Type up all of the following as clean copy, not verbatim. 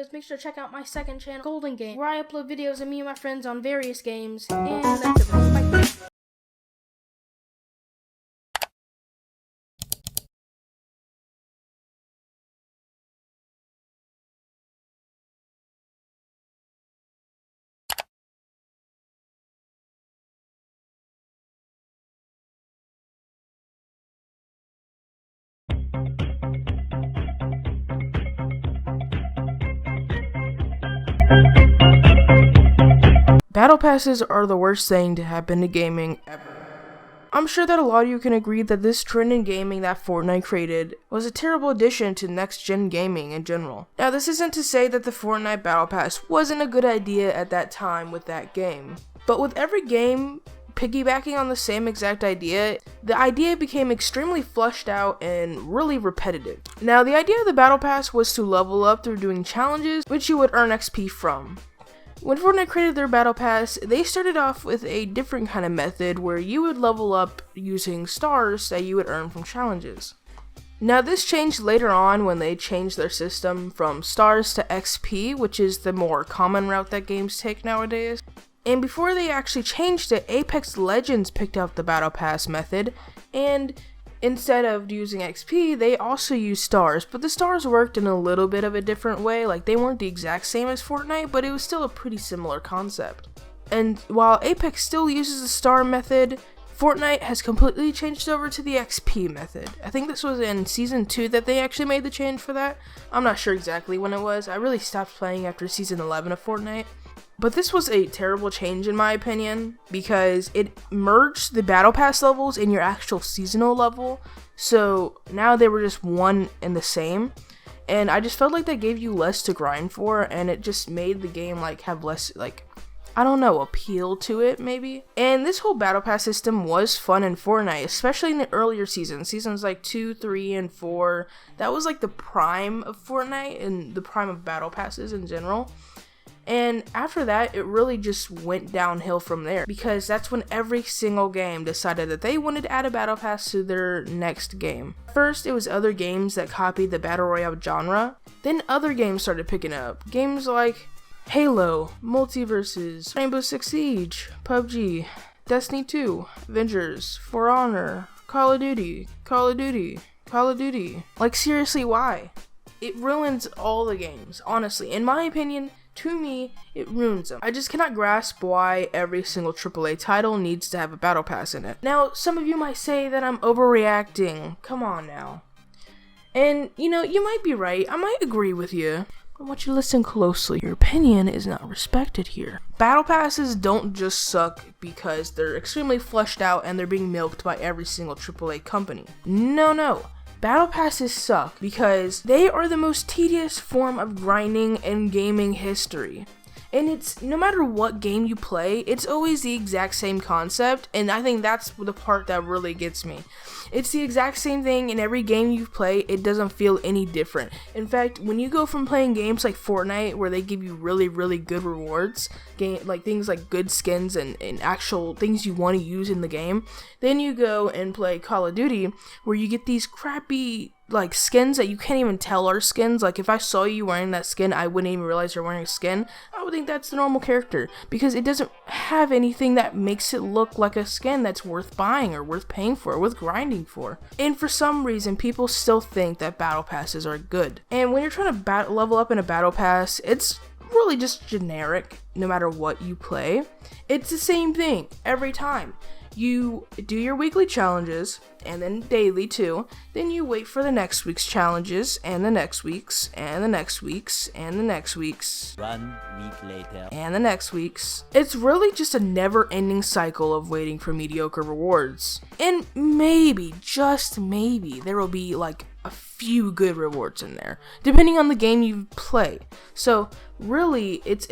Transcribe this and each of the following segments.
videos, make sure to check out my second channel, Golden Game, where I upload videos of me and my friends on various games. And that's it. Bye. Battle passes are the worst thing to happen to gaming ever. I'm sure that a lot of you can agree that this trend in gaming that Fortnite created was a terrible addition to next-gen gaming in general. Now, this isn't to say that the Fortnite Battle Pass wasn't a good idea at that time with that game, but with every game piggybacking on the same exact idea, the idea became extremely fleshed out and really repetitive. Now, the idea of the Battle Pass was to level up through doing challenges, which you would earn XP from. When Fortnite created their Battle Pass, they started off with a different kind of method where you would level up using stars that you would earn from challenges. Now, this changed later on when they changed their system from stars to XP, which is the more common route that games take nowadays. And before they actually changed it, Apex Legends picked up the Battle Pass method, and instead of using XP, they also used stars, but the stars worked in a little bit of a different way. Like, they weren't the exact same as Fortnite, but it was still a pretty similar concept. And while Apex still uses the star method, Fortnite has completely changed over to the XP method. I think this was in Season 2 that they actually made the change for that. I'm not sure exactly when it was. I really stopped playing after Season 11 of Fortnite. But this was a terrible change in my opinion, because it merged the Battle Pass levels in your actual seasonal level, so now they were just one and the same, and I just felt like that gave you less to grind for, and it just made the game like have less, like, I don't know, appeal to it maybe. And this whole Battle Pass system was fun in Fortnite, especially in the earlier seasons like 2, 3, and 4. That was like the prime of Fortnite and the prime of Battle Passes in general. And after that, it really just went downhill from there, because that's when every single game decided that they wanted to add a Battle Pass to their next game. First, it was other games that copied the Battle Royale genre. Then other games started picking up. Games like Halo, Multiverses, Rainbow Six Siege, PUBG, Destiny 2, Avengers, For Honor, Call of Duty. Like, seriously, why? It ruins all the games, honestly. In my opinion, to me, it ruins them. I just cannot grasp why every single AAA title needs to have a Battle Pass in it. Now, some of you might say that I'm overreacting. Come on now. And, you know, you might be right. I might agree with you. I want you to listen closely. Your opinion is not respected here. Battle Passes don't just suck because they're extremely fleshed out and they're being milked by every single AAA company. No. Battle Passes suck because they are the most tedious form of grinding in gaming history. And it's, no matter what game you play, it's always the exact same concept, and I think that's the part that really gets me. It's the exact same thing in every game you play. It doesn't feel any different. In fact, when you go from playing games like Fortnite, where they give you really, really good rewards, like things like good skins and actual things you want to use in the game, then you go and play Call of Duty, where you get these crappy like skins that you can't even tell are skins. Like, if I saw you wearing that skin, I wouldn't even realize you're wearing a skin. I would think that's the normal character, because it doesn't have anything that makes it look like a skin that's worth buying or worth paying for or worth grinding for. And for some reason, people still think that Battle Passes are good. And when you're trying to level up in a Battle Pass, it's really just generic no matter what you play. It's the same thing every time. You do your weekly challenges, and then daily too, then you wait for the next week's challenges, and the next week's, and the next week's, and the next week's, 1 week later, and the next week's. It's really just a never-ending cycle of waiting for mediocre rewards. And maybe, just maybe, there will be like a few good rewards in there, depending on the game you play. So really, it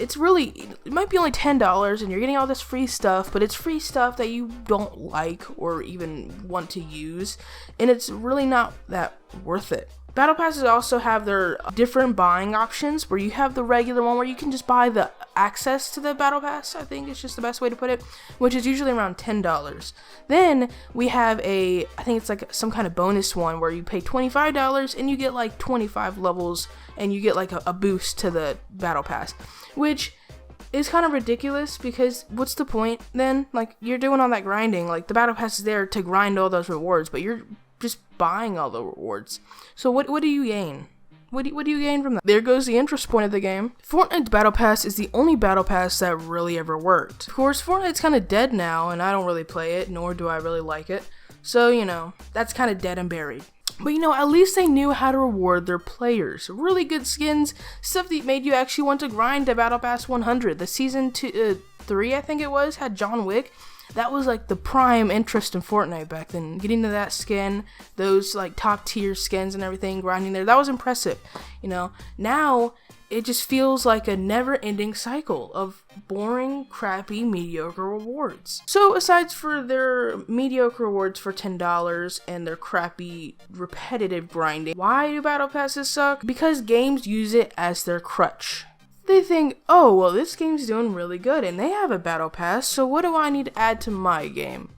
might be only $10 and you're getting all this free stuff, but it's free stuff that you don't like or even want to use, and it's really not that worth it. Battle passes also have their different buying options, where you have the regular one where you can just buy the access to the battle pass. I think it's just the best way to put it, which is usually around $10. Then we have I think it's like some kind of bonus one where you pay $25 and you get like 25 levels and you get like a boost to the battle pass, which is kind of ridiculous, because what's the point then? Like, you're doing all that grinding, like the battle pass is there to grind all those rewards, but you're just buying all the rewards. So what do you gain? What do you gain from that? There goes the interest point of the game. Fortnite's battle pass is the only battle pass that really ever worked. Of course, Fortnite's kind of dead now, and I don't really play it, nor do I really like it. So, you know, that's kind of dead and buried. But, you know, at least they knew how to reward their players. Really good skins, stuff that made you actually want to grind to Battle Pass 100. The season 3, I think it was, had John Wick. That was like the prime interest in Fortnite back then. Getting to that skin, those like top tier skins and everything, grinding there, that was impressive. You know, now it just feels like a never ending cycle of boring, crappy, mediocre rewards. So aside for their mediocre rewards for $10 and their crappy, repetitive grinding, why do battle passes suck? Because games use it as their crutch. They think, oh, well, this game's doing really good and they have a battle pass, so what do I need to add to my game?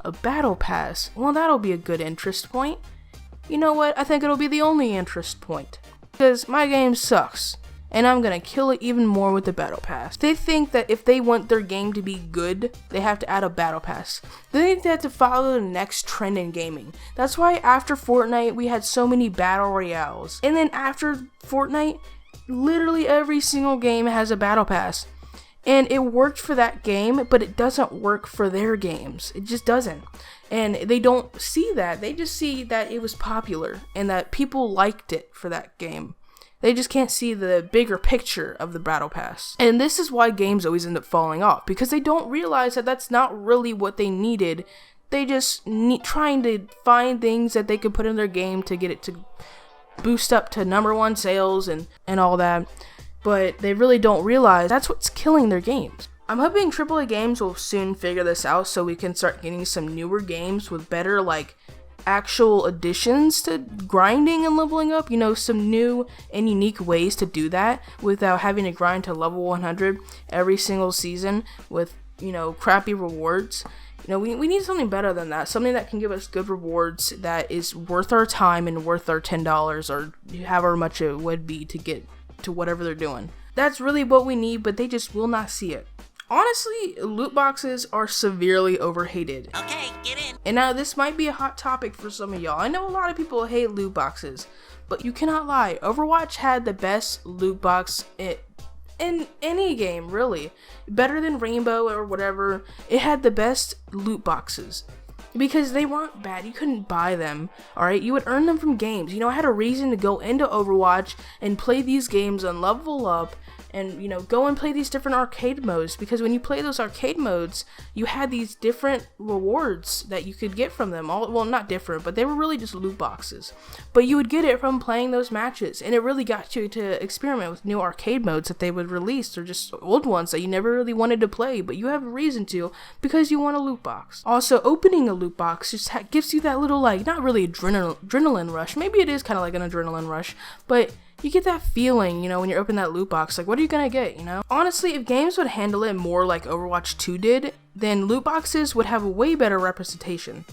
A battle pass? Well, that'll be a good interest point. You know what? I think it'll be the only interest point. Because my game sucks, and I'm gonna kill it even more with the battle pass. They think that if they want their game to be good, they have to add a battle pass. They think they have to follow the next trend in gaming. That's why after Fortnite, we had so many battle royales. And then after Fortnite, literally every single game has a battle pass, and it worked for that game, but it doesn't work for their games. It just doesn't, and they don't see that. They just see that it was popular and that people liked it for that game. They just can't see the bigger picture of the battle pass, and this is why games always end up falling off, because they don't realize that that's not really what they needed. They just trying to find things that they could put in their game to get it to boost up to #1 sales and all that, but they really don't realize that's what's killing their games. I'm hoping AAA games will soon figure this out so we can start getting some newer games with better like actual additions to grinding and leveling up, you know, some new and unique ways to do that without having to grind to level 100 every single season with, you know, crappy rewards. You know, we need something better than that. Something that can give us good rewards that is worth our time and worth our $10 or however much it would be to get to whatever they're doing. That's really what we need, but they just will not see it. Honestly, loot boxes are severely overhated. Okay, get in. And now this might be a hot topic for some of y'all. I know a lot of people hate loot boxes, but you cannot lie. Overwatch had the best loot box in any game, really. Better than Rainbow or whatever. It had the best loot boxes because they weren't bad. You couldn't buy them, alright? You would earn them from games. You know, I had a reason to go into Overwatch and play these games and level up and, you know, go and play these different arcade modes, because when you play those arcade modes, you had these different rewards that you could get from them. Well, not different, but they were really just loot boxes. But you would get it from playing those matches, and it really got you to experiment with new arcade modes that they would release, or just old ones that you never really wanted to play, but you have a reason to because you want a loot box. Also, opening a loot box just gives you that little, like, not really adrenaline rush. Maybe it is kind of like an adrenaline rush, but you get that feeling, you know, when you're opening that loot box, like, what are you gonna get, you know? Honestly, if games would handle it more like Overwatch 2 did, then loot boxes would have a way better representation.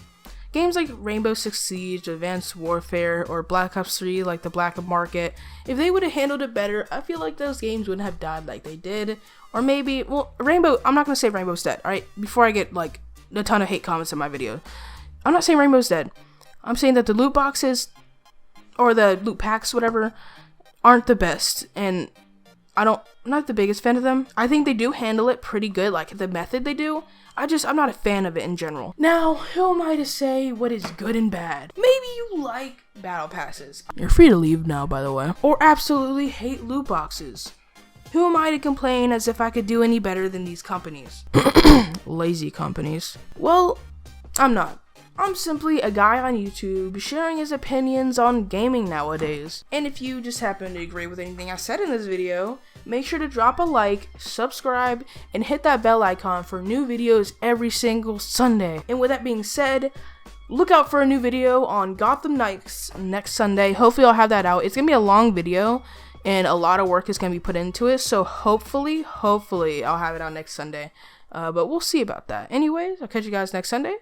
Games like Rainbow Six Siege, Advanced Warfare, or Black Ops 3, like the Black Market, if they would have handled it better, I feel like those games wouldn't have died like they did. Or maybe, well, Rainbow, I'm not gonna say Rainbow's dead, alright? Before I get, like, a ton of hate comments in my video. I'm not saying Rainbow's dead. I'm saying that the loot boxes, or the loot packs, whatever, aren't the best, and I'm not the biggest fan of them. I think they do handle it pretty good, like the method they do. I'm not a fan of it in general. Now, who am I to say what is good and bad? Maybe you like battle passes. You're free to leave now, by the way. Or absolutely hate loot boxes. Who am I to complain as if I could do any better than these companies? Lazy companies. Well, I'm not. I'm simply a guy on YouTube sharing his opinions on gaming nowadays. And if you just happen to agree with anything I said in this video, make sure to drop a like, subscribe, and hit that bell icon for new videos every single Sunday. And with that being said, look out for a new video on Gotham Knights next Sunday. Hopefully I'll have that out. It's gonna be a long video and a lot of work is gonna be put into it, so hopefully I'll have it out next Sunday. But we'll see about that. Anyways, I'll catch you guys next Sunday.